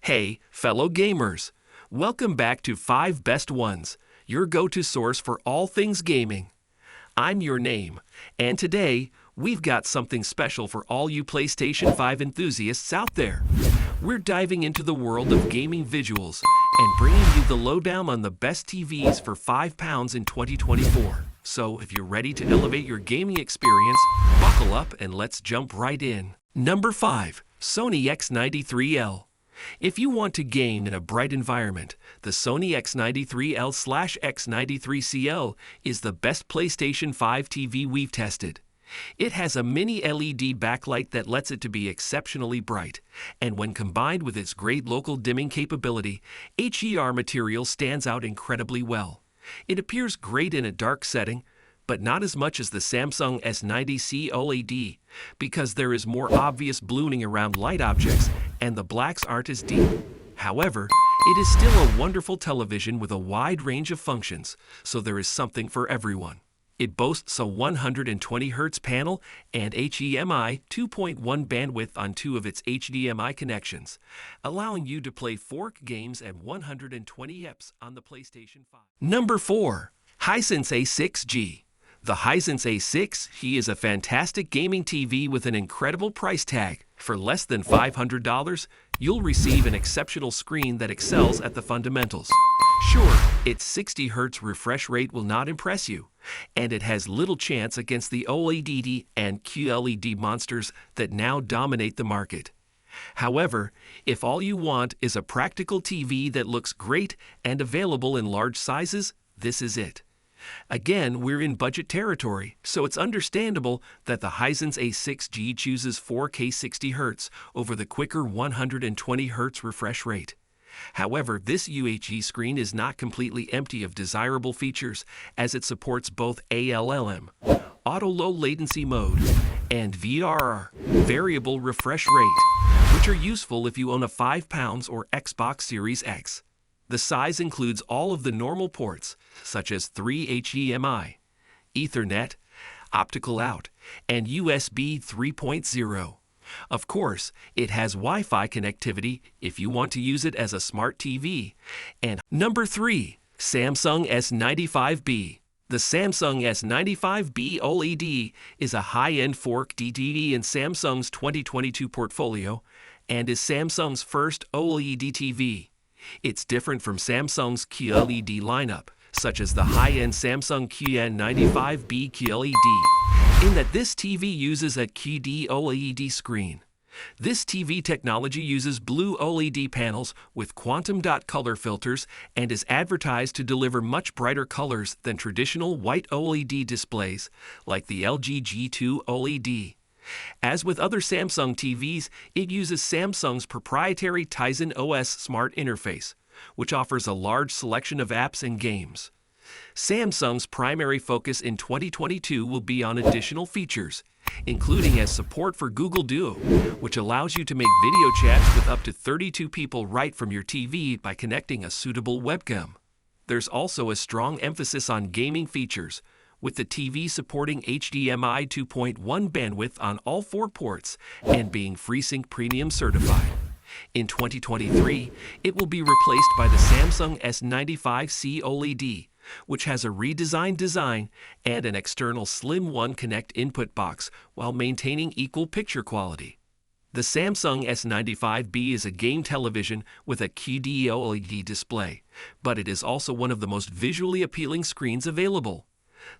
Hey, fellow gamers! Welcome back to 5 Best Ones, your go-to source for all things gaming. I'm your name, and today, we've got something special for all you PlayStation 5 enthusiasts out there. We're diving into the world of gaming visuals and bringing you the lowdown on the best TVs for £5 in 2024. So if you're ready to elevate your gaming experience, buckle up and let's jump right in. Number 5. Sony X93L. If you want to game in a bright environment, the Sony X93L/X93CL is the best PlayStation 5 TV we've tested. It has a mini LED backlight that lets it to be exceptionally bright, and when combined with its great local dimming capability, HDR material stands out incredibly well. It appears great in a dark setting, but not as much as the Samsung S90C OLED, because there is more obvious ballooning around light objects and the blacks aren't as deep. However, it is still a wonderful television with a wide range of functions, so there is something for everyone. It boasts a 120Hz panel and HDMI 2.1 bandwidth on 2 of its HDMI connections, allowing you to play 4K games at 120 Hz on the PlayStation 5. Number 4. Hisense A6G. The Hisense A6G is a fantastic gaming TV with an incredible price tag. For less than $500, you'll receive an exceptional screen that excels at the fundamentals. Sure, its 60 Hz refresh rate will not impress you, and it has little chance against the OLED and QLED monsters that now dominate the market. However, if all you want is a practical TV that looks great and available in large sizes, this is it. Again, we're in budget territory, so it's understandable that the Hisense A6G chooses 4K 60 Hz over the quicker 120 Hz refresh rate. However, this UHD screen is not completely empty of desirable features, as it supports both ALLM, auto low latency mode, and VRR, variable refresh rate, which are useful if you own a £5 or Xbox Series X. The size includes all of the normal ports, such as 3 HDMI, Ethernet, optical out, and USB 3.0. Of course, it has Wi-Fi connectivity if you want to use it as a smart TV. And number 3. Samsung S95B. The Samsung S95B OLED is a high-end 4K TV in Samsung's 2022 portfolio and is Samsung's first OLED TV. It's different from Samsung's QLED lineup, such as the high-end Samsung QN95B QLED, in that this TV uses a QD OLED screen. This TV technology uses blue OLED panels with quantum dot color filters and is advertised to deliver much brighter colors than traditional white OLED displays like the LG G2 OLED. As with other Samsung TVs, it uses Samsung's proprietary Tizen OS smart interface, which offers a large selection of apps and games. Samsung's primary focus in 2022 will be on additional features, including as support for Google Duo, which allows you to make video chats with up to 32 people right from your TV by connecting a suitable webcam. There's also a strong emphasis on gaming features, with the TV supporting HDMI 2.1 bandwidth on all 4 ports and being FreeSync Premium certified. In 2023, it will be replaced by the Samsung S95C OLED, which has a redesigned design and an external Slim 1 Connect input box while maintaining equal picture quality. The Samsung S95B is a game television with a QD OLED display, but it is also one of the most visually appealing screens available.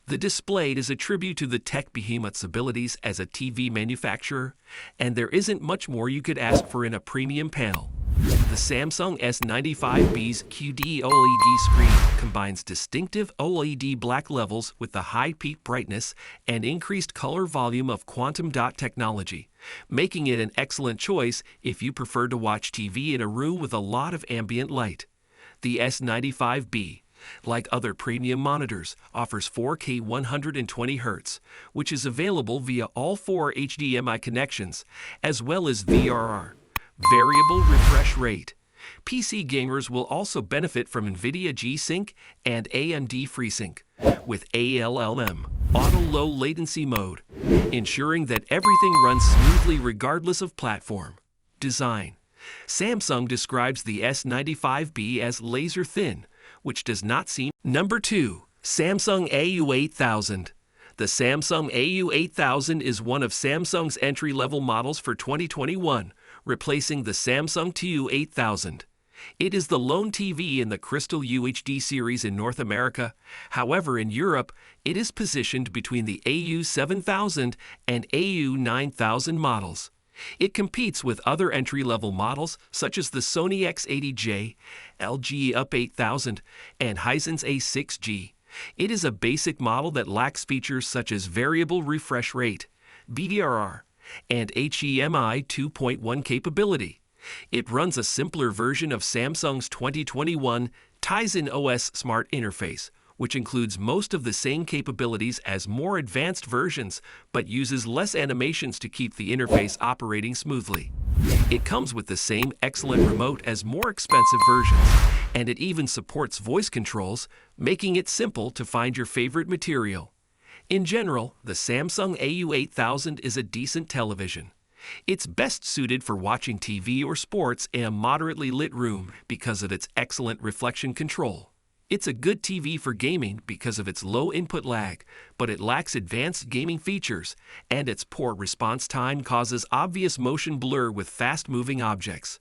The display is a tribute to the tech behemoth's abilities as a TV manufacturer, and there isn't much more you could ask for in a premium panel. The Samsung S95B's QD OLED screen combines distinctive OLED black levels with the high peak brightness and increased color volume of quantum dot technology, making it an excellent choice if you prefer to watch TV in a room with a lot of ambient light. The S95B, like other premium monitors, offers 4K 120 Hz, which is available via all 4 HDMI connections, as well as VRR, variable refresh rate. PC gamers will also benefit from NVIDIA G-Sync and AMD FreeSync, with ALLM, auto low latency mode, ensuring that everything runs smoothly regardless of platform. Design. Samsung describes the S95B as laser thin, which does not seem. Number 2. Samsung AU8000. The Samsung AU8000 is one of Samsung's entry-level models for 2021, replacing the Samsung TU8000. It is the lone TV in the Crystal UHD series in North America. However, in Europe, it is positioned between the AU7000 and AU9000 models. It competes with other entry-level models such as the Sony X80J, LG Up 8000, and Hisense A6G. It is a basic model that lacks features such as variable refresh rate, BDRR, and HDMI 2.1 capability. It runs a simpler version of Samsung's 2021 Tizen OS Smart Interface, which includes most of the same capabilities as more advanced versions, but uses less animations to keep the interface operating smoothly. It comes with the same excellent remote as more expensive versions, and it even supports voice controls, making it simple to find your favorite material. In general, the Samsung AU8000 is a decent television. It's best suited for watching TV or sports in a moderately lit room because of its excellent reflection control. It's a good TV for gaming because of its low input lag, but it lacks advanced gaming features, and its poor response time causes obvious motion blur with fast-moving objects.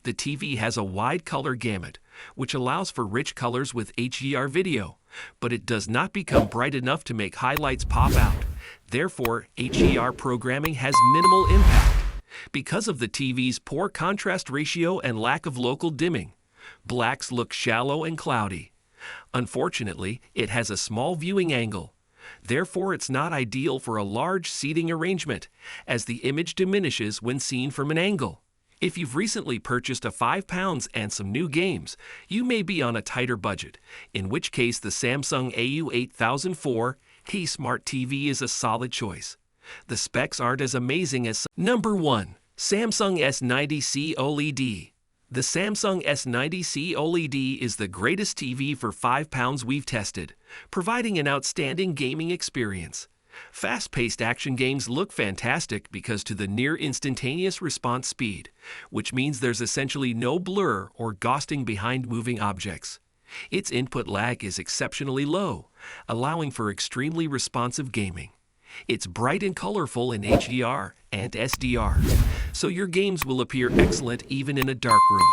The TV has a wide color gamut, which allows for rich colors with HDR video, but it does not become bright enough to make highlights pop out. Therefore, HDR programming has minimal impact. Because of the TV's poor contrast ratio and lack of local dimming, blacks look shallow and cloudy. Unfortunately, it has a small viewing angle. Therefore, it's not ideal for a large seating arrangement, as the image diminishes when seen from an angle. If you've recently purchased a £5 and some new games, you may be on a tighter budget, in which case the Samsung AU8000 4K Smart TV is a solid choice. The specs aren't as amazing as. Number 1. Samsung S90C OLED. The Samsung S90C OLED is the greatest TV for £5 we've tested, providing an outstanding gaming experience. Fast-paced action games look fantastic because to the near instantaneous response speed, which means there's essentially no blur or ghosting behind moving objects. Its input lag is exceptionally low, allowing for extremely responsive gaming. It's bright and colorful in HDR and SDR, so your games will appear excellent even in a dark room.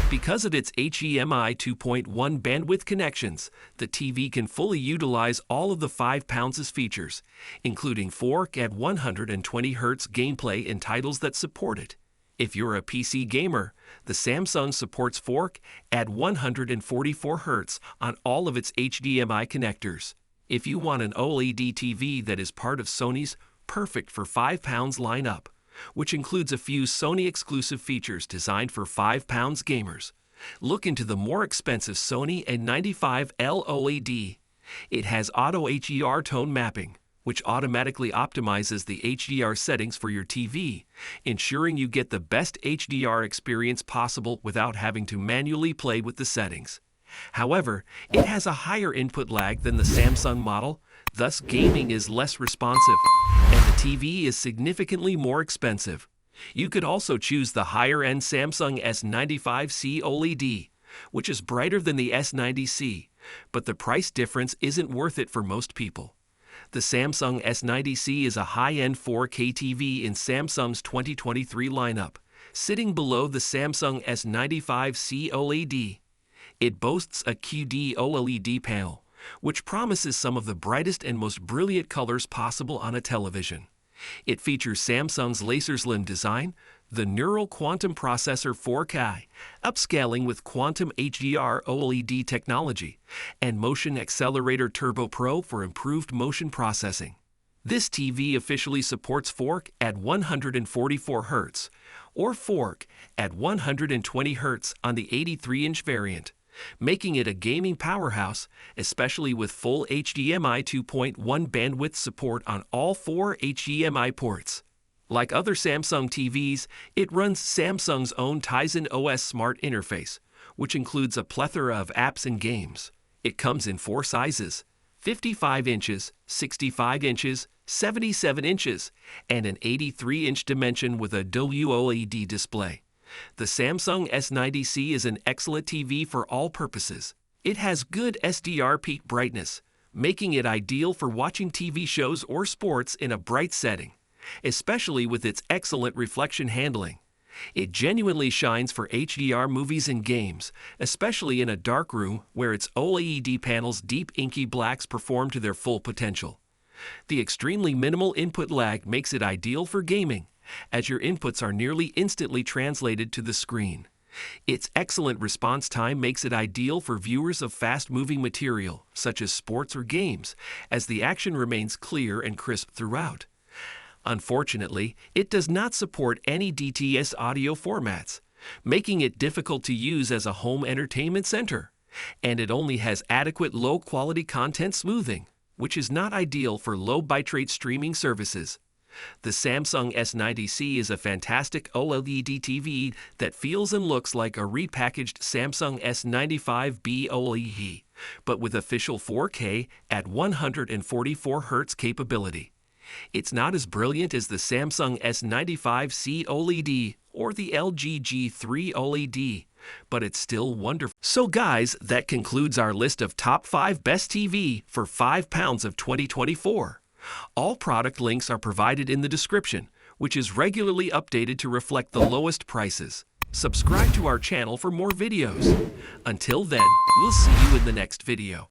Because of its HDMI 2.1 bandwidth connections, the TV can fully utilize all of the £5's features, including 4K at 120 Hz gameplay in titles that support it. If you're a PC gamer, the Samsung supports 4K at 144 Hz on all of its HDMI connectors. If you want an OLED TV that is part of Sony's perfect for £5 lineup, which includes a few Sony-exclusive features designed for £5 gamers, look into the more expensive Sony A95L OLED. It has auto HDR tone mapping, which automatically optimizes the HDR settings for your TV, ensuring you get the best HDR experience possible without having to manually play with the settings. However, it has a higher input lag than the Samsung model, thus gaming is less responsive, and the TV is significantly more expensive. You could also choose the higher-end Samsung S95C OLED, which is brighter than the S90C, but the price difference isn't worth it for most people. The Samsung S90C is a high-end 4K TV in Samsung's 2023 lineup, sitting below the Samsung S95C OLED. It boasts a QD OLED panel, which promises some of the brightest and most brilliant colors possible on a television. It features Samsung's laser slim design, the Neural Quantum Processor 4K, upscaling with Quantum HDR OLED technology, and Motion Accelerator Turbo Pro for improved motion processing. This TV officially supports 4K at 144 Hz, or 4K at 120 Hz on the 83-inch variant, making it a gaming powerhouse, especially with full HDMI 2.1 bandwidth support on all 4 HDMI ports. Like other Samsung TVs, it runs Samsung's own Tizen OS Smart Interface, which includes a plethora of apps and games. It comes in 4 sizes: 55 inches, 65 inches, 77 inches, and an 83-inch dimension with a WOLED display. The Samsung S90C is an excellent TV for all purposes. It has good SDR peak brightness, making it ideal for watching TV shows or sports in a bright setting, especially with its excellent reflection handling. It genuinely shines for HDR movies and games, especially in a dark room where its OLED panel's deep inky blacks perform to their full potential. The extremely minimal input lag makes it ideal for gaming, as your inputs are nearly instantly translated to the screen. Its excellent response time makes it ideal for viewers of fast-moving material, such as sports or games, as the action remains clear and crisp throughout. Unfortunately, it does not support any DTS audio formats, making it difficult to use as a home entertainment center. And it only has adequate low-quality content smoothing, which is not ideal for low bitrate streaming services. The Samsung S90C is a fantastic OLED TV that feels and looks like a repackaged Samsung S95B OLED, but with official 4K at 144 Hz capability. It's not as brilliant as the Samsung S95C OLED or the LG G3 OLED, but it's still wonderful. So guys, that concludes our list of top 5 best TV for £5 of 2024. All product links are provided in the description, which is regularly updated to reflect the lowest prices. Subscribe to our channel for more videos. Until then, we'll see you in the next video.